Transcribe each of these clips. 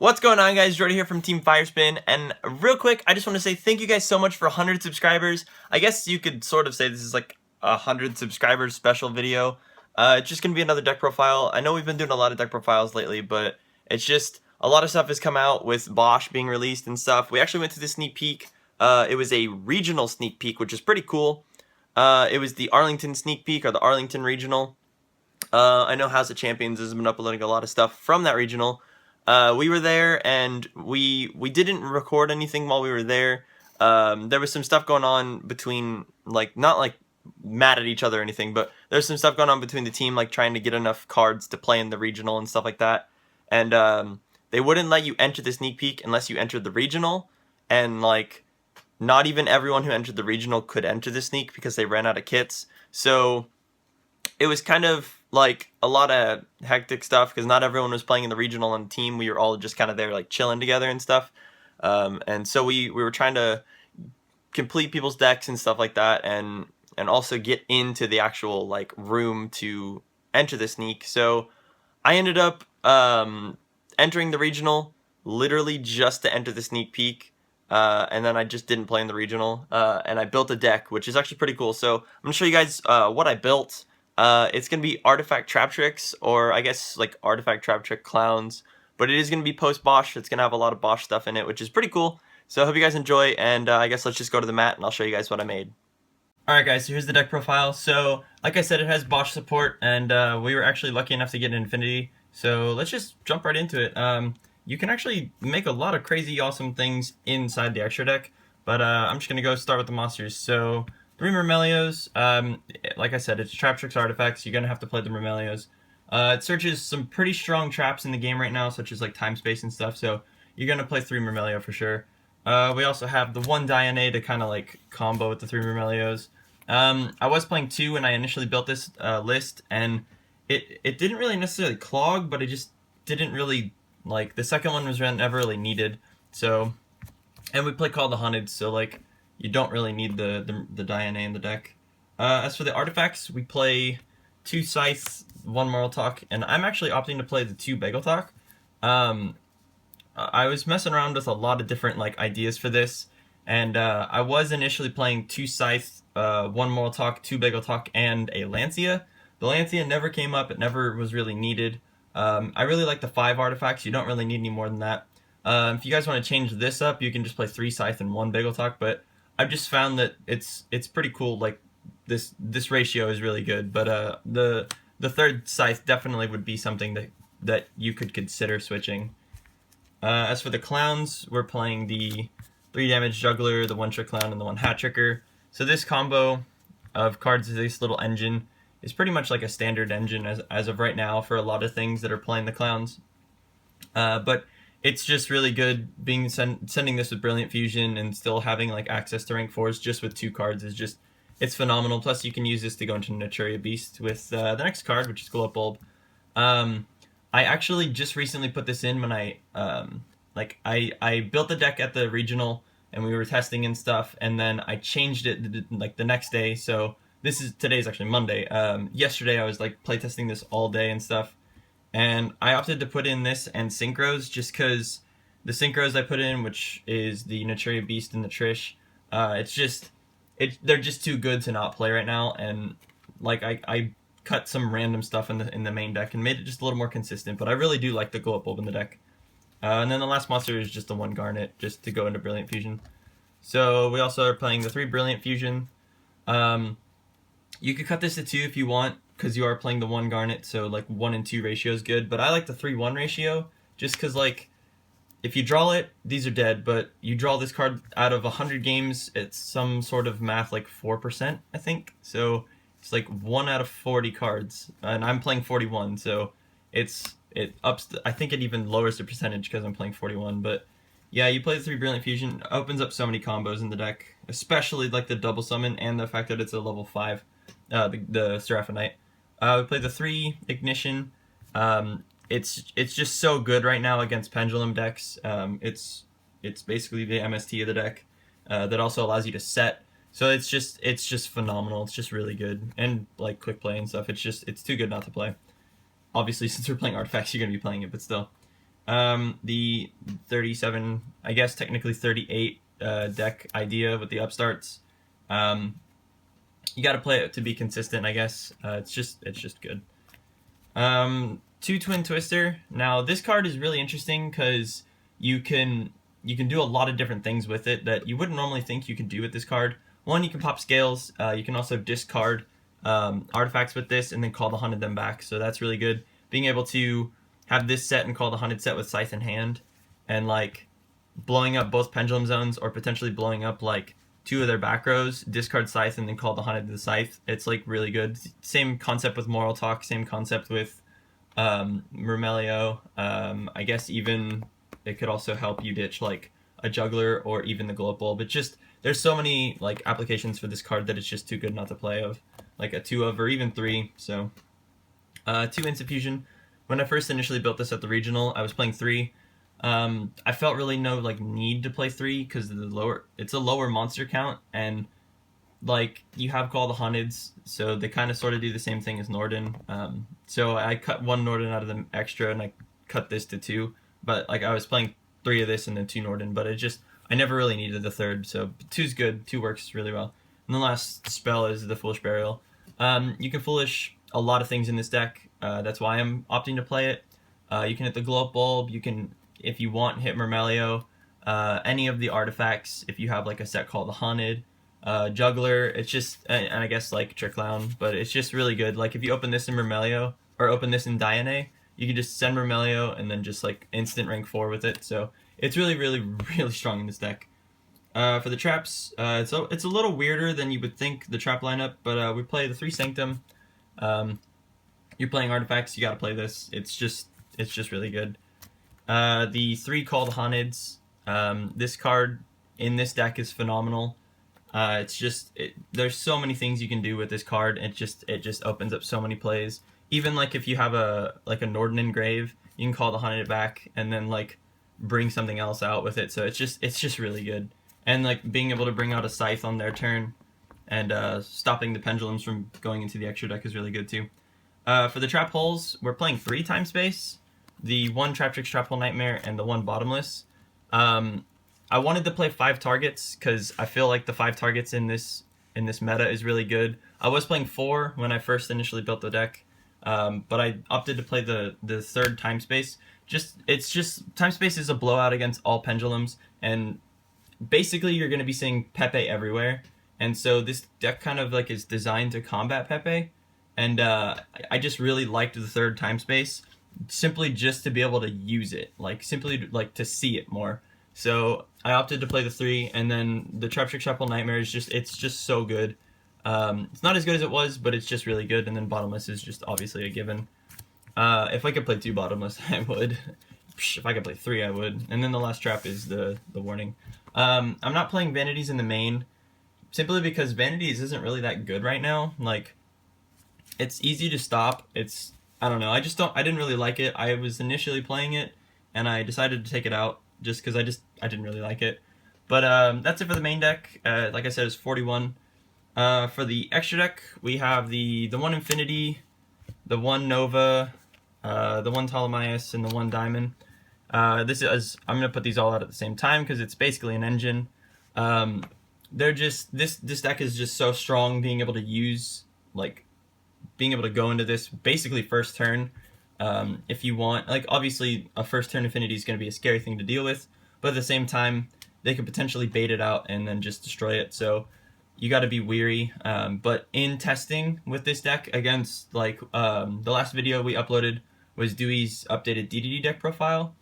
What's going on, guys? Jordy here from Team Firespin, and real quick, I just want to say thank you guys so much for 100 subscribers. I guess you could sort of say this is like a 100 subscribers special video. It's just going to be another deck profile. I know we've been doing a lot of deck profiles lately, but it's just a lot of stuff has come out with BOSH being released and stuff. We actually went to the sneak peek. It was a regional sneak peek, which is pretty cool. It was the Arlington sneak peek, or the Arlington regional. I know House of Champions has been uploading a lot of stuff from that regional. We were there, and we didn't record anything while we were there. There was some stuff going on between, like, not like mad at each other or anything, but there's some stuff going on between the team, like trying to get enough cards to play in the regional and stuff like that. And they wouldn't let you enter the sneak peek unless you entered the regional, and like not even everyone who entered the regional could enter the sneak because they ran out of kits. So it was kind of like a lot of hectic stuff because not everyone was playing in the regional on the team. We were all just kind of there like chilling together and stuff. And so we were trying to complete people's decks and stuff like that, and also get into the actual like room to enter the sneak. So I ended up entering the regional literally just to enter the sneak peek. And then I just didn't play in the regional, and I built a deck, which is actually pretty cool. So I'm going to show you guys what I built. It's going to be Artifcat Traptirx, or I guess like Artifcat Traptirx Clowns, but it is going to be post-BOSH. It's going to have a lot of BOSH stuff in it, which is pretty cool. So I hope you guys enjoy, and I guess let's just go to the mat and I'll show you guys what I made. Alright guys, so here's the deck profile. So like I said, it has BOSH support, and we were actually lucky enough to get an Infinity. So let's just jump right into it. You can actually make a lot of crazy awesome things inside the extra deck, but I'm just going to go start with the monsters. So 3 Myrmelios, like I said, it's Traptrix artifacts. You're going to have to play the Myrmelios. It searches some pretty strong traps in the game right now, such as like time, space, and stuff, so you're going to play 3 Myrmelio for sure. We also have the 1 Diane to kind of like combo with the 3 Myrmelios. I was playing 2 when I initially built this list, and it didn't really necessarily clog, but it just didn't really, like, the second one was never really needed. So, and we play Call the Hunted, so like you don't really need the Diane in the deck. As for the artifacts, we play 2 Scythe, 1 Moral Talk, and I'm actually opting to play the 2 Bagel Talk. I was messing around with a lot of different like ideas for this, and I was initially playing 2 Scythe, 1 Moral Talk, 2 Bagel Talk, and a Lancia. The Lancia never came up, it never was really needed. I really like the 5 artifacts, you don't really need any more than that. If you guys want to change this up, you can just play 3 Scythe and 1 Bagel Talk, but I've just found that it's pretty cool. Like this ratio is really good, but the 3rd Scythe definitely would be something that you could consider switching. As for the clowns, we're playing the 3 damage juggler, the 1 trick clown, and the 1 hat tricker. So this combo of cards, this little engine, is pretty much like a standard engine as of right now for a lot of things that are playing the clowns. But it's just really good being sending this with Brilliant Fusion and still having like access to rank 4s just with 2 cards is just, it's phenomenal. Plus you can use this to go into Naturia Beast with the next card, which is Glow Up Bulb. I actually just recently put this in when I built the deck at the regional and we were testing and stuff, and then I changed it like the next day. So today's actually Monday. Yesterday I was like playtesting this all day and stuff, and I opted to put in this and Synchros just because the Synchros I put in, which is the Naturia Beast and the Trish, they're just too good to not play right now, and like I cut some random stuff in the main deck and made it just a little more consistent, but I really do like the Glow Up Bulb in the deck. And then the last monster is just the 1 Garnet, just to go into Brilliant Fusion. So we also are playing the 3 Brilliant Fusion. You could cut this to 2 if you want, because you are playing the 1 Garnet, so like 1 and 2 ratio is good, but I like the 3-1 ratio, just because like, if you draw it, these are dead, but you draw this card out of 100 games, it's some sort of math like 4%, I think, so it's like 1 out of 40 cards, and I'm playing 41, so it ups, I think it even lowers the percentage because I'm playing 41, but yeah, you play the 3 Brilliant Fusion, it opens up so many combos in the deck, especially like the double summon and the fact that it's a level 5, the Seraphonite. We play the 3 Ignition. It's just so good right now against Pendulum decks. It's basically the MST of the deck that also allows you to set. So it's just phenomenal. It's just really good, and like quick play and stuff. It's too good not to play. Obviously, since we're playing artifacts, you're gonna be playing it, but still. The 37, I guess technically 38 deck idea with the upstarts. You got to play it to be consistent, I guess. It's just good. Two Twin Twister. Now this card is really interesting because you can do a lot of different things with it that you wouldn't normally think you could do with this card. One, you can pop scales. You can also discard artifacts with this and then call the hunted them back. So that's really good. Being able to have this set and call the hunted set with Scythe in hand, and like blowing up both pendulum zones or potentially blowing up like two of their back rows, discard Scythe and then call the hunted to the Scythe. It's like really good. Same concept with Moral Talk. Same concept with Murmelio. I guess even it could also help you ditch like a juggler or even the glow ball, but just there's so many like applications for this card that it's just too good not to play of, like a 2 of or even 3. So 2 Instant Fusion. When I first initially built this at the regional, I was playing 3. I felt really no like need to play 3 because it's a lower monster count, and like you have Call the Haunteds, so they kind of sort of do the same thing as Norden. So I cut 1 Norden out of the extra and I cut this to 2, but like I was playing 3 of this and then 2 Norden, but I never really needed the third, so 2's good. 2 works really well. And the last spell is the Foolish Burial. You can Foolish a lot of things in this deck. That's why I'm opting to play it. You can hit the Glow Up Bulb. You can, if you want, hit Murmelio. Any of the artifacts, if you have like a set called the Haunted. Juggler, it's just, and I guess like Trick Clown, but it's just really good. Like if you open this in Murmelio, or open this in Diane, you can just send Murmelio and then just like instant rank 4 with it. So it's really, really, really strong in this deck. For the traps, it's a little weirder than you would think, the trap lineup, but we play the 3 Sanctum. You're playing artifacts, you gotta play this. It's just really good. The 3 Called Haunteds. This card in this deck is phenomenal. There's so many things you can do with this card. It just opens up so many plays. Even like if you have a Norden Engrave, you can call the Haunted back and then like bring something else out with it. So it's just really good. And like being able to bring out a Scythe on their turn and stopping the pendulums from going into the extra deck is really good too. For the Trapholes, we're playing 3 Time Space, the 1 Traptrix Traphole Nightmare, and the 1 Bottomless. I wanted to play 5 targets because I feel like the 5 targets in this meta is really good. I was playing 4 when I first initially built the deck, but I opted to play the 3rd Time Space. Time Space is a blowout against all pendulums, and basically you're going to be seeing Pepe everywhere, and so this deck kind of like is designed to combat Pepe, and I just really liked the 3rd Time Space simply just to be able to use it, like simply like to see it more. So I opted to play the 3, and then the Traptrix Traphole Nightmare is it's just so good. It's not as good as it was, but it's just really good. And then Bottomless is just obviously a given. If I could play 2 Bottomless, I would. If I could play 3, I would. And then the last trap is the Warning. I'm not playing Vanities in the main, simply because Vanities isn't really that good right now. Like, it's easy to stop. I don't know. I didn't really like it. I was initially playing it, and I decided to take it out just because I didn't really like it. But that's it for the main deck. Like I said, it's 41. For the extra deck, we have the 1 Infinity, the 1 Nova, the 1 Ptolemaeus, and the 1 Diamond. I'm gonna put these all out at the same time because it's basically an engine. This deck is just so strong, being able to go into this basically first turn. If you want, like, obviously a first turn Infinity is going to be a scary thing to deal with, but at the same time they could potentially bait it out and then just destroy it, so you got to be weary. But in testing with this deck against, like, the last video we uploaded was Dewey's updated DDD deck profile.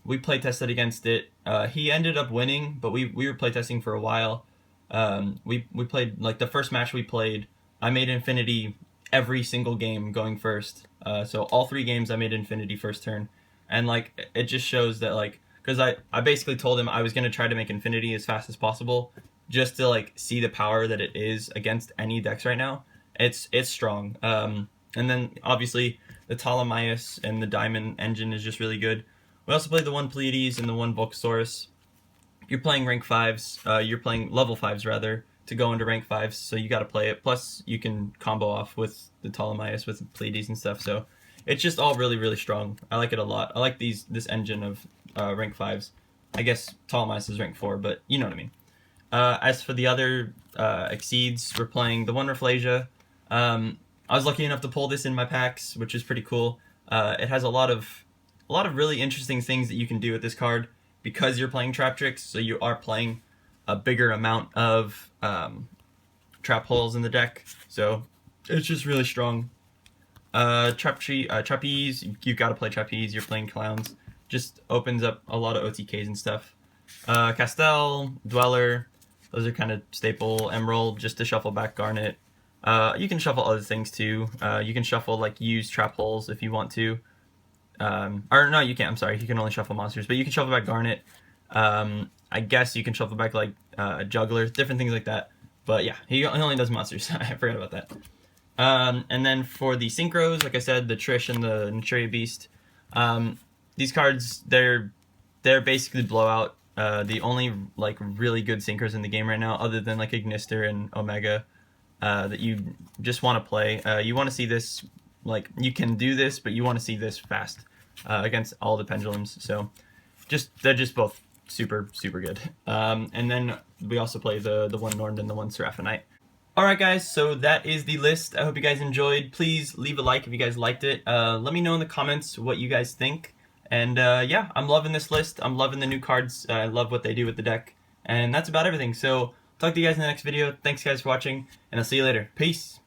We play tested against it. He ended up winning, but we were playtesting for a while. We played, like, the first match we played, I made Infinity every single game going first. So all 3 games I made Infinity first turn. And like it just shows that, like, because I basically told him I was going to try to make Infinity as fast as possible just to like see the power that it is against any decks right now. It's strong. And then obviously the Ptolemaeus and the Diamond engine is just really good. We also played the 1 Pleiades and the 1 Volcasaurus. You're playing rank 5s, you're playing level 5s rather, to go into rank 5s, so you got to play it. Plus, you can combo off with the Ptolemaeus with the Pleiades and stuff, so it's just all really strong. I like it a lot. I like this engine of rank 5s. I guess Tall Mice is rank 4, but you know what I mean. As for the other Exceeds, we're playing the one Rafflesia. I was lucky enough to pull this in my packs, which is pretty cool. It has a lot of really interesting things that you can do with this card because you're playing Traptrix, so you are playing a bigger amount of Trapholes in the deck. So it's just really strong. Trapeze, you gotta play Trapeze, you're playing Clowns. Just opens up a lot of OTKs and stuff. Castell, Dweller, those are kind of staple. Emerald, just to shuffle back Garnet. You can shuffle other things too. You can shuffle like use Trapholes if you want to. Or no, you can't. I'm sorry. You can only shuffle monsters, but you can shuffle back Garnet. I guess you can shuffle back like Juggler, different things like that. But yeah, he only does monsters. I forgot about that. And then for the Synchros, like I said, the Trish and the Naturia Beast. These cards, they're basically blowout. The only like really good Synchros in the game right now, other than like Ignister and Omega, that you just want to play. You want to see this, like you can do this, but you want to see this fast against all the pendulums. So they're just both super good. And then we also play the one Norn and the one Seraphinite. Alright guys, so that is the list. I hope you guys enjoyed. Please leave a like if you guys liked it. Let me know in the comments what you guys think. And yeah, I'm loving this list. I'm loving the new cards. I love what they do with the deck. And that's about everything. So talk to you guys in the next video. Thanks guys for watching, and I'll see you later. Peace!